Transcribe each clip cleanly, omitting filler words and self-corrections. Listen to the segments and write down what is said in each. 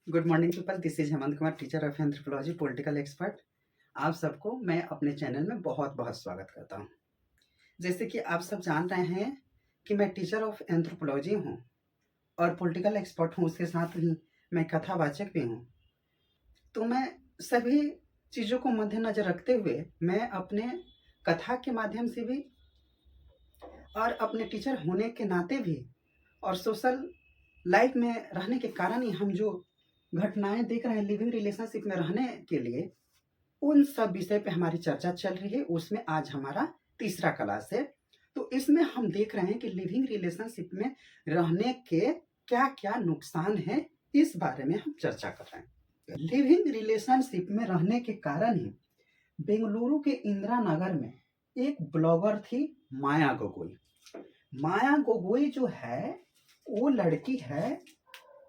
Good morning people, this is Hemant Kumar, teacher of anthropology, political expert. आप सबको मैं अपने चैनल में बहुत बहुत स्वागत करता हूं। जैसे कि आप सब जान रहे हैं कि मैं टीचर ऑफ एंथ्रोपोलॉजी हूं और पॉलिटिकल एक्सपर्ट हूं, उसके साथ ही मैं कथावाचक भी हूं। तो मैं सभी चीज़ों को मद्देनज़र रखते हुए मैं अपने कथा के माध्यम से भी और अपने टीचर होने के नाते भी और सोशल लाइफ में रहने के कारण ही हम जो घटनाएं देख रहे हैं लिविंग रिलेशनशिप में रहने के लिए, उन सब विषय पे हमारी चर्चा चल रही है। उसमें आज हमारा तीसरा क्लास है। तो इसमें हम देख रहे हैं कि लिविंग रिलेशनशिप में रहने के क्या क्या नुकसान है, इस बारे में हम चर्चा कर रहे हैं। लिविंग रिलेशनशिप में रहने के कारण ही बेंगलुरु के इंदिरा नगर में एक ब्लॉगर थी, माया गोगोई। माया गोगोई जो है वो लड़की है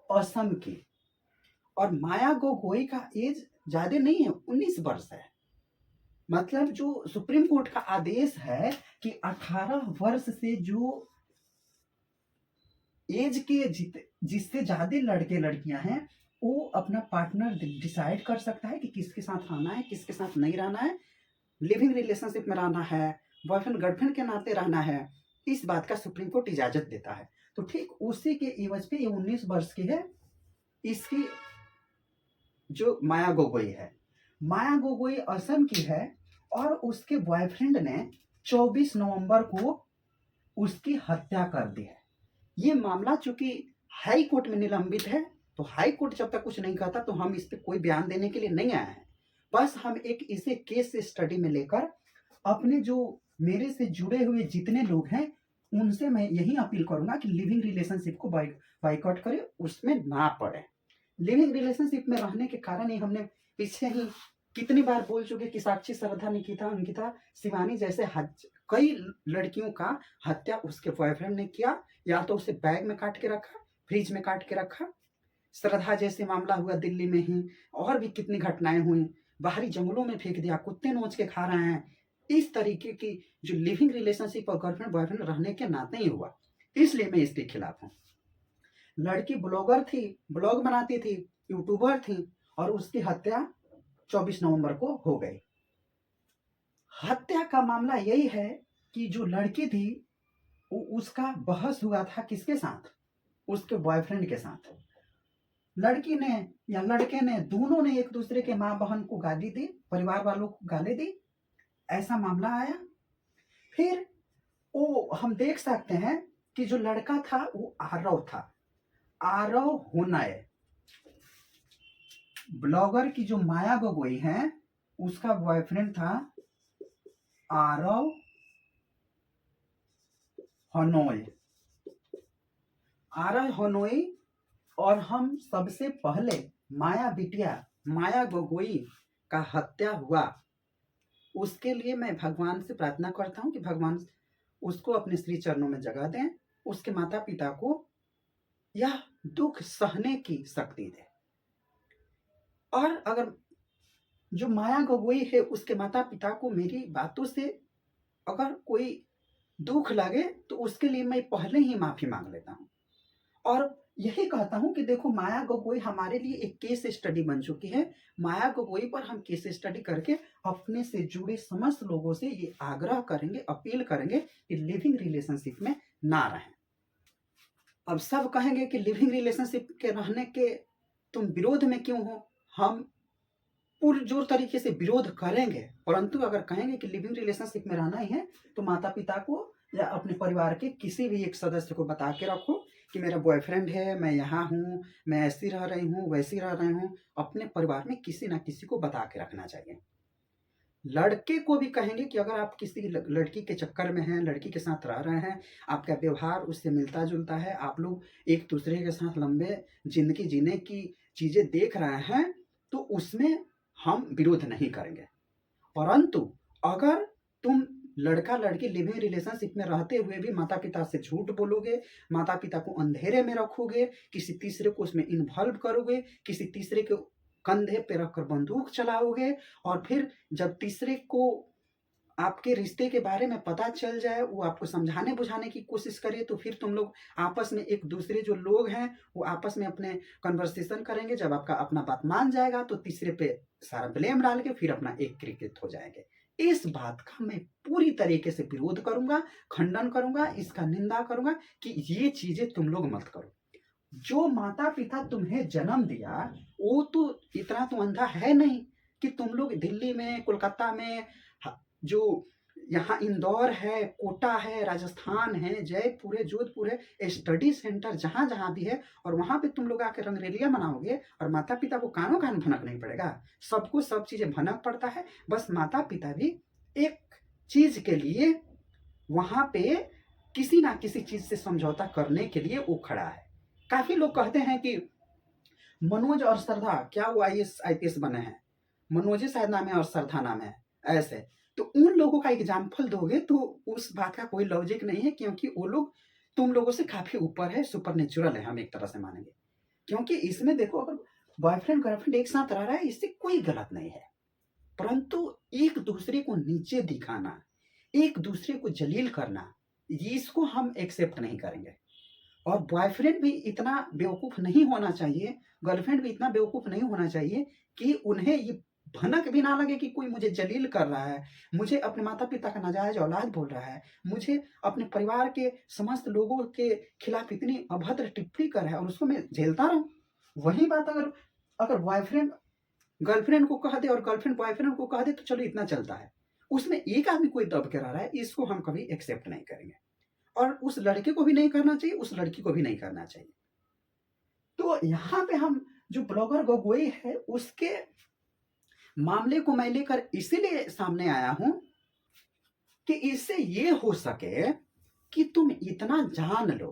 असम की, और माया गोगोई का एज ज्यादा नहीं है, 19 वर्ष है। मतलब जो सुप्रीम कोर्ट का आदेश है कि 18 वर्ष से जो एज के जिससे ज्यादा लड़के लड़कियां हैं, वो अपना पार्टनर डिसाइड कर सकता है कि किसके साथ रहना है, किसके साथ नहीं रहना है, लिविंग रिलेशनशिप में रहना है, बॉयफ्रेंड गर्लफ्रेंड के नाते रहना है। इस बात का सुप्रीम कोर्ट इजाजत देता है। तो ठीक उसी के एवज पे ये 19 वर्ष की है। इसकी जो माया गोगोई है, माया गोगोई असम की है, और उसके बॉयफ्रेंड ने 24 नवंबर को उसकी हत्या कर दी है। ये मामला चूंकि हाई कोर्ट में निलंबित है, तो हाई कोर्ट जब तक कुछ नहीं कहता तो हम इस पे कोई बयान देने के लिए नहीं आए हैं। बस हम एक इसे केस स्टडी में लेकर अपने जो मेरे से जुड़े हुए जितने लोग हैं उनसे मैं यही अपील करूंगा कि लिविंग रिलेशनशिप को बाइकआउट करें, उसमें ना पड़े। लिविंग रिलेशनशिप में रहने के कारण ही हमने पीछे ही कितनी बार बोल चुके कि साक्षी, श्रद्धा, निकिता, अंकिता, शिवानी जैसे कई लड़कियों का हत्या उसके बॉयफ्रेंड ने किया, या तो उसे बैग में काट के रखा, फ्रिज में काट के रखा। श्रद्धा जैसे मामला हुआ दिल्ली में ही, और भी कितनी घटनाएं हुई, बाहरी जंगलों में फेंक दिया, कुत्ते नोच के खा रहे हैं। इस तरीके की जो लिविंग रिलेशनशिप और गर्लफ्रेंड बॉयफ्रेंड रहने के नाते ही हुआ, इसलिए मैं इसके खिलाफ हूँ। लड़की ब्लॉगर थी, ब्लॉग बनाती थी, यूट्यूबर थी, और उसकी हत्या 24 नवंबर को हो गई। हत्या का मामला यही है कि जो लड़की थी उसका बहस हुआ था किसके साथ, उसके बॉयफ्रेंड के साथ। लड़की ने या लड़के ने, दोनों ने एक दूसरे के माँ बहन को गाली दी, परिवार वालों को गाली दी, ऐसा मामला आया। फिर वो हम देख सकते हैं कि जो लड़का था वो आरव था, आरव होनाय। ब्लॉगर की जो माया गोगोई है उसका बॉयफ्रेंड था आरव हनोई। आरव हनोई, और हम सबसे पहले माया बिटिया माया गोगोई का हत्या हुआ, उसके लिए मैं भगवान से प्रार्थना करता हूँ कि भगवान उसको अपने श्री चरणों में जगह दें, उसके माता पिता को यह दुख सहने की शक्ति दे। और अगर जो माया गोगोई है उसके माता पिता को मेरी बातों से अगर कोई दुख लगे तो उसके लिए मैं पहले ही माफी मांग लेता हूँ, और यही कहता हूं कि देखो, माया गोगोई हमारे लिए एक केस स्टडी बन चुकी है। माया गोगोई पर हम केस स्टडी करके अपने से जुड़े समस्त लोगों से ये आग्रह करेंगे, अपील करेंगे कि लिविंग रिलेशनशिप में ना रहें। अब सब कहेंगे कि लिविंग रिलेशनशिप के रहने के तुम विरोध में क्यों हो। हम पुरजोर तरीके से विरोध करेंगे, परंतु अगर कहेंगे कि लिविंग रिलेशनशिप में रहना ही है तो माता पिता को या अपने परिवार के किसी भी एक सदस्य को बता के रखो कि मेरा बॉयफ्रेंड है, मैं यहाँ हूँ, मैं ऐसी रह रही हूँ, वैसी रह रही हूँ। अपने परिवार में किसी ना किसी को बता के रखना चाहिए। लड़के को भी कहेंगे कि अगर आप किसी लड़की के चक्कर में हैं, लड़की के साथ रह रहे हैं, आपका व्यवहार उससे मिलता जुलता है, आप लोग एक दूसरे के साथ लंबे जिंदगी जीने की चीजें देख रहे हैं, तो उसमें हम विरोध नहीं करेंगे। परंतु अगर तुम लड़का लड़की लिविंग रिलेशनशिप में रहते हुए भी माता पिता से झूठ बोलोगे, माता पिता को अंधेरे में रखोगे, किसी तीसरे को उसमें इन्वॉल्व करोगे, किसी तीसरे के कंधे पे रखकर बंदूक चलाओगे, और फिर जब तीसरे को आपके रिश्ते के बारे में पता चल जाए, वो आपको समझाने बुझाने की कोशिश करे, तो फिर तुम लोग आपस में एक दूसरे जो लोग हैं वो आपस में अपने कन्वर्सेशन करेंगे। जब आपका अपना बात मान जाएगा तो तीसरे पे सारा ब्लेम डाल के फिर अपना एकीकृत हो जाएंगे। इस बात का मैं पूरी तरीके से विरोध करूंगा, खंडन करूंगा, इसका निंदा करूंगा कि ये चीजें तुम लोग मत करो। जो माता पिता तुम्हें जन्म दिया वो तो इतना तो अंधा है नहीं कि तुम लोग दिल्ली में, कोलकाता में, जो यहाँ इंदौर है, कोटा है, राजस्थान है, जयपुर है, जोधपुर है, स्टडी सेंटर जहाँ जहाँ भी है, और वहाँ पे तुम लोग आके रंगरेलियां मनाओगे और माता पिता को कानों कान भनक नहीं पड़ेगा। सबको सब चीजें भनक पड़ता है। बस माता पिता भी एक चीज के लिए वहां पे किसी ना किसी चीज से समझौता करने के लिए वो खड़ा है। काफी लोग कहते हैं कि मनोज और श्रद्धा क्या वो IAS बने हैं, मनोज शायद नाम है और श्रद्धा नाम है ऐसे, तो उन लोगों का एग्जाम्पल दोगे तो उस बात का कोई लॉजिक नहीं है, क्योंकि वो लोग तुम लोगों से काफी ऊपर है, सुपर नेचुरल है, हम एक तरह से मानेंगे। क्योंकि इसमें देखो, अगर बॉयफ्रेंड गर्लफ्रेंड एक साथ रह रहा है इससे कोई गलत नहीं है, परंतु एक दूसरे को नीचे दिखाना, एक दूसरे को जलील करना, इसको हम एक्सेप्ट नहीं करेंगे। और बॉयफ्रेंड भी इतना बेवकूफ नहीं होना चाहिए, गर्लफ्रेंड भी इतना बेवकूफ नहीं होना चाहिए कि उन्हें ये भनक भी ना लगे कि कोई मुझे जलील कर रहा है, मुझे अपने माता पिता का नाजायज औलाद बोल रहा है, मुझे अपने परिवार के समस्त लोगों के खिलाफ इतनी अभद्र टिप्पणी कर रहा है और उसको मैं झेलता रहूं। वही बात अगर अगर बॉयफ्रेंड गर्लफ्रेंड को कह दे और गर्लफ्रेंड बॉयफ्रेंड को कह दे तो चलो इतना चलता है, उसमें एक आदमी कोई दब के रह रहा है, इसको हम कभी एक्सेप्ट नहीं करेंगे। और उस लड़के को भी नहीं करना चाहिए, उस लड़की को भी नहीं करना चाहिए। तो यहाँ पे हम जो ब्लॉगर गोगोई है उसके मामले को मैं लेकर इसीलिए सामने आया हूं कि इससे ये हो सके कि तुम इतना जान लो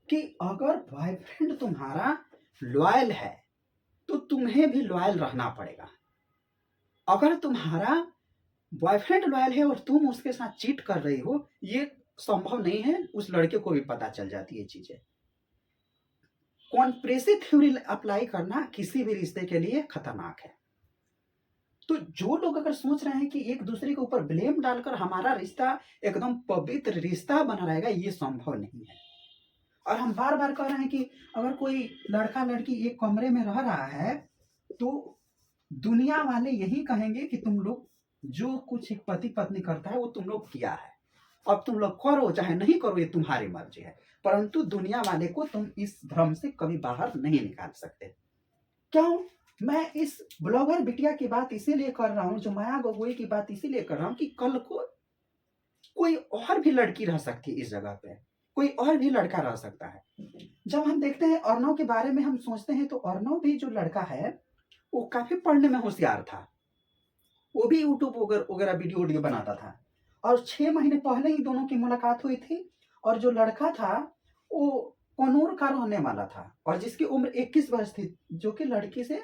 कि अगर बॉयफ्रेंड तुम्हारा लॉयल है तो तुम्हें भी लॉयल रहना पड़ेगा। अगर तुम्हारा बॉयफ्रेंड लॉयल है और तुम उसके साथ चीट कर रही हो, ये संभव नहीं है, उस लड़के को भी पता चल जाती है चीजें। कॉन्स्पिरेसी थ्योरी अप्लाई करना किसी भी रिश्ते के लिए खतरनाक है। तो जो लोग अगर सोच रहे हैं कि एक दूसरे के ऊपर ब्लेम डालकर हमारा रिश्ता एकदम पवित्र रिश्ता बना रहेगा, ये संभव नहीं है। और हम बार बार कह रहे हैं कि अगर कोई लड़का लड़की एक कमरे में रह रहा है तो दुनिया वाले यही कहेंगे कि तुम लोग जो कुछ एक पति पत्नी करता है वो तुम लोग किया है, अब तुम लोग करो चाहे नहीं करो, ये तुम्हारी मर्जी है, परंतु दुनिया वाले को तुम इस भ्रम से कभी बाहर नहीं निकाल सकते। क्यों? मैं इस ब्लॉगर बिटिया की बात इसीलिए कर रहा हूं, जो माया गोगोई की बात इसीलिए कर रहा हूं कि कल को कोई और भी लड़की रह सकती है इस जगह पे, कोई और भी लड़का रह सकता है। जब हम देखते हैं अर्णव के बारे में, हम सोचते हैं तो अर्णव भी जो लड़का है वो काफी पढ़ने में होशियार था, वो भी यूट्यूब वगैरह वीडियो बनाता था, और 6 महीने पहले ही दोनों की मुलाकात हुई थी। और जो लड़का था वो कनौर का रहने वाला था और जिसकी उम्र 21 वर्ष थी, जो कि लड़की से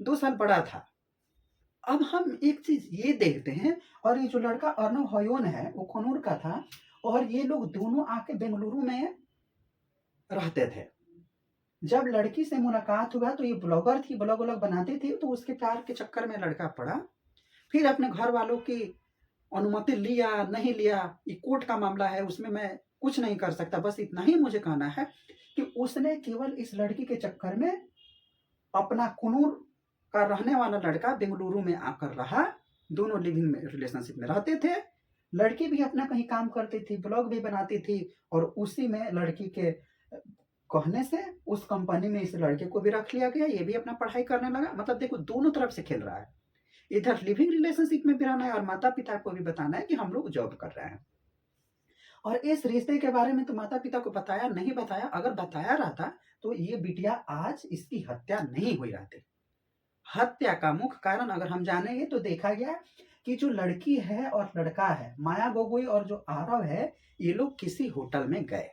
2 साल बड़ा था। अब हम एक चीज ये देखते हैं, और ये जो लड़का अर्णव हयोन है वो कनौर का था, और ये लोग दोनों आके बेंगलुरु में रहते थे। जब लड़की से मुलाकात हुआ तो ये ब्लॉगर थी, ब्लॉग व्लॉग बनाती थी, तो उसके प्यार के चक्कर में लड़का पड़ा। फिर अपने घर वालों की अनुमति लिया नहीं लिया, ये कोर्ट का मामला है, उसमें मैं कुछ नहीं कर सकता। बस इतना ही मुझे कहना है कि उसने केवल इस लड़की के चक्कर में अपना कुनूर का रहने वाला लड़का बेंगलुरु में आकर रहा, दोनों लिविंग रिलेशनशिप में रहते थे। लड़की भी अपना कहीं काम करती थी, ब्लॉग भी बनाती थी, और उसी में लड़की के कहने से उस कंपनी में इस लड़के को भी रख लिया गया, ये भी अपना पढ़ाई करने लगा। मतलब देखो दोनों तरफ से खेल रहा है, इधर लिविंग रिलेशनशिप में भी रहना है और माता पिता को भी बताना है कि हम लोग जॉब कर रहे हैं। और इस रिश्ते के बारे में तो माता पिता को बताया नहीं बताया, अगर बताया रहता तो ये बिटिया आज इसकी हत्या नहीं हुई रहती। हत्या का मुख्य कारण अगर हम जानेंगे तो देखा गया कि जो लड़की है और लड़का है, माया गोगोई और जो आरव है, ये लोग किसी होटल में गए।